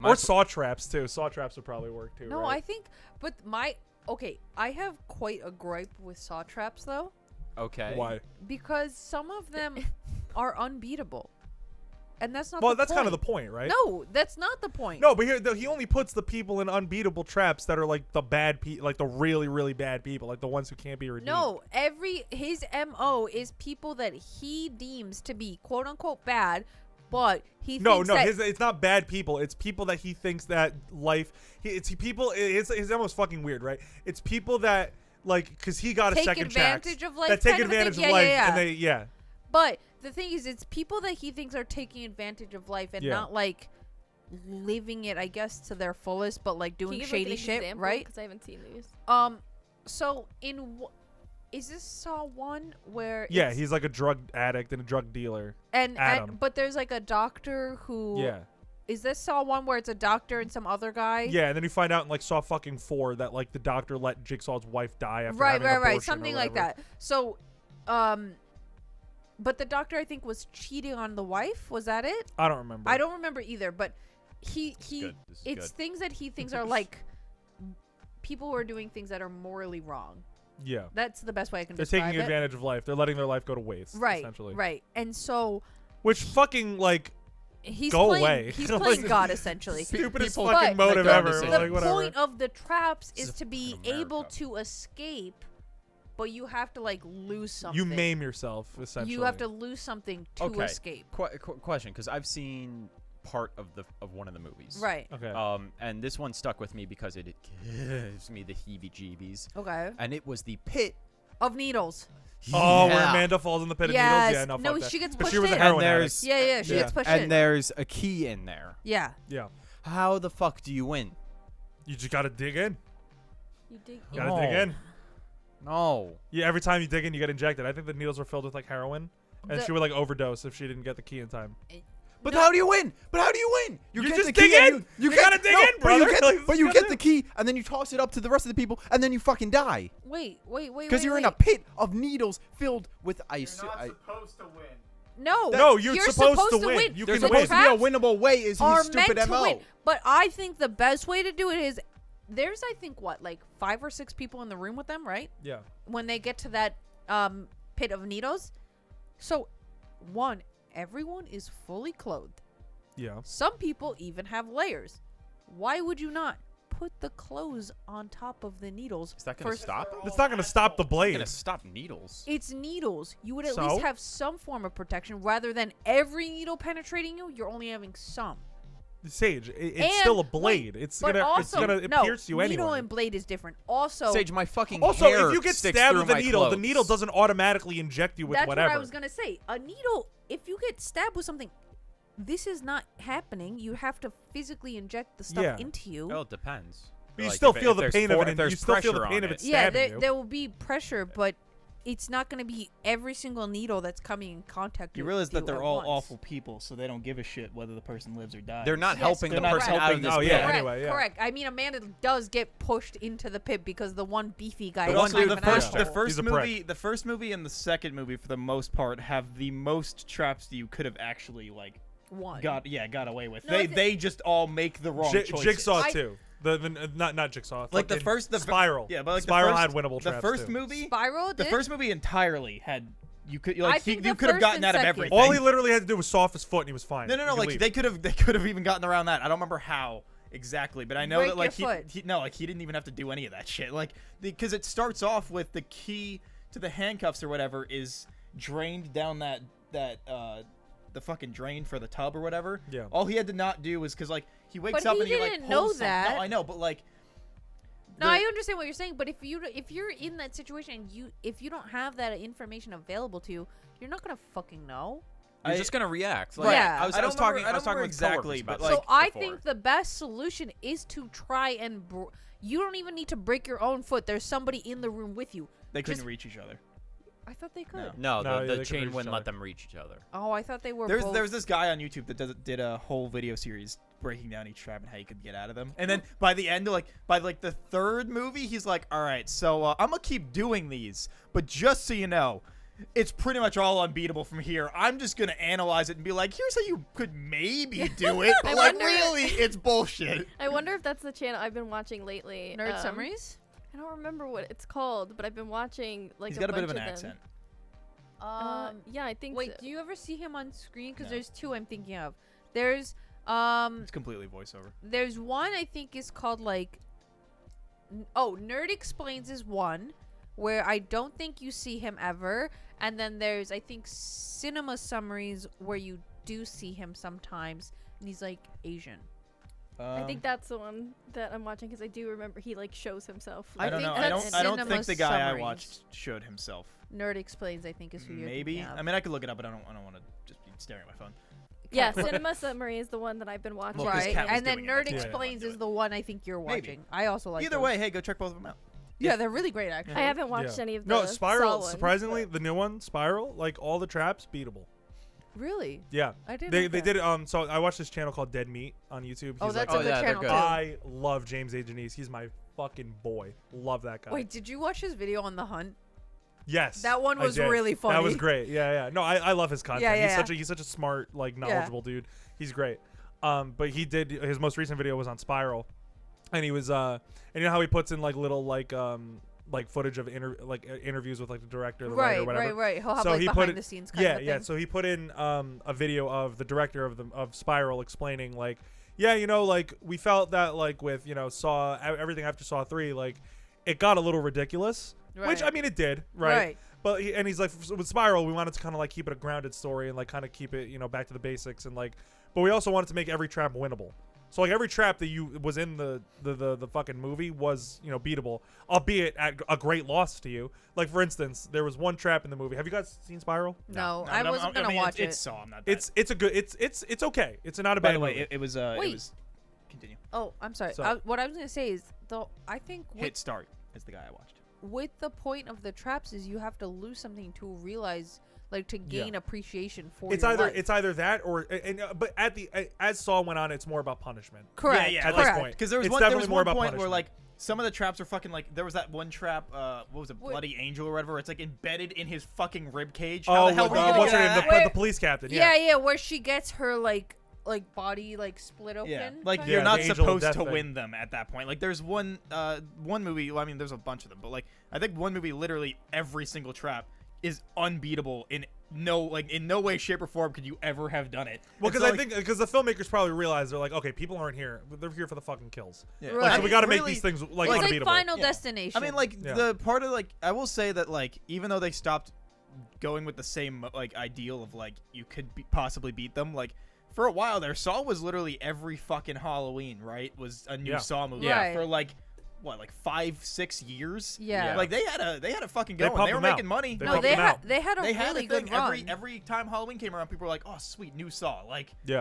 Or saw traps too. Saw traps would probably work too. No, right? I think, but I have quite a gripe with saw traps though. Okay. Why? Because some of them are unbeatable. And that's not Well, the that's point. kind of the point, right? No, that's not the point. No, but here he only puts the people in unbeatable traps that are like the bad people, like the really, really bad people, like the ones who can't be redeemed. No, his MO is people that he deems to be quote unquote bad, but he thinks that it's not bad people. It's people that he thinks that life. It's his MO is fucking weird, right? It's people that like because he got a take second chance. advantage of life. That take kind of a advantage thing. of life, yeah. and they But the thing is, it's people that he thinks are taking advantage of life and not like living it, I guess, to their fullest, but like doing shady shit, right? Because I haven't seen these. So is this Saw 1 where? Yeah, he's like a drug addict and a drug dealer. And Adam. but there's like a doctor who. Yeah. Is this Saw 1 where it's a doctor and some other guy? Yeah, and then you find out in like Saw fucking 4 that like the doctor let Jigsaw's wife die after right, having an abortion something or like whatever. that. So, but the doctor I think was cheating on the wife. Was that it? I don't remember. I don't remember either. But Good. This is it's good. things that he thinks are like people who are doing things that are morally wrong. Yeah. That's the best way I can They're describe taking it. advantage of life. They're letting their life go to waste. Right, Essentially. right. And so Which fucking like he's go playing, away. He's Like, playing God essentially. stupidest People fucking But motive make their ever. own The Like decisions. whatever. point of the traps This is is to be fucking America. able to escape, but you have to like lose something. You maim yourself essentially. You have to lose something to Okay. escape. Question, because I've seen part of one of the movies. Right. Okay. And this one stuck with me because it gives me the heebie-jeebies. Okay. And it was the pit. Of needles. Oh, where Yeah. Amanda falls in the pit of Yes. needles. Yeah, no, No, fuck that. she gets But pushed she was a in. heroin And addict. there's- Yeah, she Yeah. gets pushed in. And there's a key in there. Yeah. Yeah. How the fuck do you win? You just gotta dig in. You dig. Gotta No. dig in. No. Yeah, every time you dig in, you get injected. I think the needles were filled with like heroin, and The- she would like overdose if she didn't get the key in time. But No. how do you win? You You get just the dig key and in. You You get- gotta dig no, in, but you brother. get- Like, But you you get gotta the key, and then you toss it up to the rest of the people, and then you fucking die. Wait. Because you're in a pit of needles filled with ice. supposed to win. No. No, you're supposed to win. You There's can supposed win. to be a winnable way. Is Are his stupid meant to MO? win. But I think the best way to do it is there's I think what like 5 or 6 people in the room with them, right? Yeah. When they get to that pit of needles. So one, everyone is fully clothed. Yeah. Some people even have layers. Why would you not put the clothes on top of the needles? Is that gonna first? stop? It's not gonna stop the It's blade. gonna stop needles. It's needles. You would at So? least have some form of protection rather than every needle penetrating you. You're only having some. Sage, it's And- still a wait, blade. It's but gonna also, it pierce you needle anyway. and blade is different. Also, Sage, my fucking Also, hair if you get sticks stabbed through with a my needle, the clothes. needle doesn't automatically inject you with that's whatever. what I was gonna say. A needle. If you get stabbed with something, this is not happening. You have to physically inject the stuff Yeah. into you. Well, it depends. But you Like, still if feel the there's pain of for- it. if And there's you still feel the pressure pain on of it. it Yeah, stabbing you. there will be pressure, but it's not going to be every single needle that's coming in contact. You with realize that you they're at all once. awful people, so they don't give a shit whether the person lives or dies. They're not Yes, helping they're the not person out of helping this Oh, pit. yeah, Correct, anyway, yeah. correct. I mean, Amanda does get pushed into the pit because the one beefy guy. The is one kind dude- of the an first- asshole. The first He's a movie, the first movie and the second movie, for the most part, have the most traps that you could have actually like one. got away with. No, They just all make the wrong choices. Jigsaw I- too. Not Jigsaw. Like the fucking first, Spiral. Yeah, but like Spiral the had first, winnable the traps first too. movie, Spiral the did? first movie entirely had you could I like think you the could have first gotten and out of second. everything. All he literally had to do was saw off his foot and he was fine. No, He could like leave. they could have even gotten around that. I don't remember how exactly, but I know Break that like your foot. he didn't even have to do any of that shit. Like because it starts off with the key to the handcuffs or whatever is drained down the fucking drain for the tub or whatever. Yeah. All he had to not do was because like he wakes But up he and he like didn't pulls know some- that. No, I know, but like. No, the- I understand what you're saying, but if you're in that situation and if you don't have that information available to you, you're not gonna fucking know. You're I- just gonna react. Like, Yeah. I was I don't talking. remember- I was talking I don't with remember coworkers exactly, about but, this So I before. think the best solution is to try and you don't even need to break your own foot. There's somebody in the room with you. They couldn't Just- reach each other. I thought they could. No, No, yeah, the they could chain reach wouldn't each let other. them reach each other. Oh, I thought they were There's both. this guy on YouTube that did a whole video series breaking down each trap and how you could get out of them. And then by the end, by the third movie, he's like, "All right, so I'm gonna keep doing these, but just so you know, it's pretty much all unbeatable from here. I'm just gonna analyze it and be like, here's how you could maybe do it, but like really, it's bullshit. I wonder if that's the channel I've been watching lately. Nerd Summaries? I don't remember what it's called, but I've been watching like He's got a bit of an accent. Yeah, I think. Wait, do you ever see him on screen? Because there's two I'm thinking of. There's It's completely voiceover. There's one I think is called like. Nerd Explains is one, where I don't think you see him ever, and then there's I think Cinema Summaries where you do see him sometimes, and he's like Asian. I think that's the one that I'm watching because I do remember he like shows himself. I don't know. I don't think the guy I watched showed himself. Nerd Explains, I think, is who you're Maybe. thinking of. I mean, I could look it up, but I don't want to just be staring at my phone. Yeah, Cinema Summary is the one that I've been watching. Well, 'cause Right, Kat was and then doing it, Nerd that's why I didn't Explains wanna do is it. the one I think you're Maybe. watching. I also like Either those. way, hey, go check both of them out. Yeah, they're really great actually. I haven't watched any of the No, Spiral. Saw ones, Surprisingly, but- the new one, Spiral, like all the traps, beatable. Really? Yeah, I didn't. they know they that. did. So I watched this channel called Dead Meat on YouTube. Oh, He's that's like, a good yeah, they're channel good. too. I love James A. Janice. He's my fucking boy. Love that guy. Wait, did you watch his video on the hunt? Yes, That one I was did. really funny. That was great. Yeah. No, I love his content. Yeah, He's such a smart, like knowledgeable dude. He's great. But he did his most recent video was on Spiral, and he was and you know how he puts in like little like footage of interviews with like the director, the writer, or whatever. Right. He'll have So like he put behind it- the scenes kind of a thing. So he put in a video of the director of Spiral explaining like, yeah, you know, like we felt that like with Saw everything after Saw 3, like it got a little ridiculous, which Right. I mean it did, right? But he's like with Spiral, we wanted to kind of like keep it a grounded story and like kind of keep it back to the basics and like, but we also wanted to make every trap winnable. So like every trap that was in the fucking movie was beatable, albeit at a great loss to you. Like for instance, there was one trap in the movie. Have you guys seen Spiral? No, but I wasn't gonna watch it. It's Saw. I'm not. That. It's a good. It's okay. It's not a By bad the way, movie. it was. Wait. It was. Continue. Oh, I'm sorry. So- What I was gonna say is though I think Hit start is the guy I watched. with the point of the traps is you have to lose something to realize, like to gain appreciation for. It's your either life. it's either that or but at the as Saw went on, it's more about punishment. correct. Yeah, At this correct. point, Because there was It's one. There definitely was more one about point where punishment. like some of the traps are fucking like there was that one trap. What was it? Wait. Bloody Angel or whatever. It's like embedded in his fucking rib cage. How Oh, the hell with were you the, gonna what's her get name? out of The, that? the police captain. Yeah, where she gets her like body like split open. Yeah, like kind you're of? Yeah, not the Angel of supposed Death to thing. win them at that point. Like there's one movie. Well, I mean, there's a bunch of them, but like I think one movie, literally every single trap is unbeatable in no way, shape, or form could you ever have done it. Well, And because so, I like, think because the filmmakers probably realized they're like, okay, people aren't here. They're here for the fucking kills. yeah. Right. Like, so I we got to make really- these things like It's like unbeatable. Final Yeah. Destination. I mean, like Yeah. the part of like I will say that like even though they stopped going with the same like ideal of like you could possibly beat them, like for a while there, Saw was literally every fucking Halloween, right? Was a new Yeah. Saw movie Yeah. for like what, like 5-6 years? Yeah. Like they had a fucking They going. pumped They were them out. making money. They no, pumped they them had out. they had a They had really a thing good run. every time Halloween came around, people were like, "Oh, sweet new Saw!" Like, Yeah.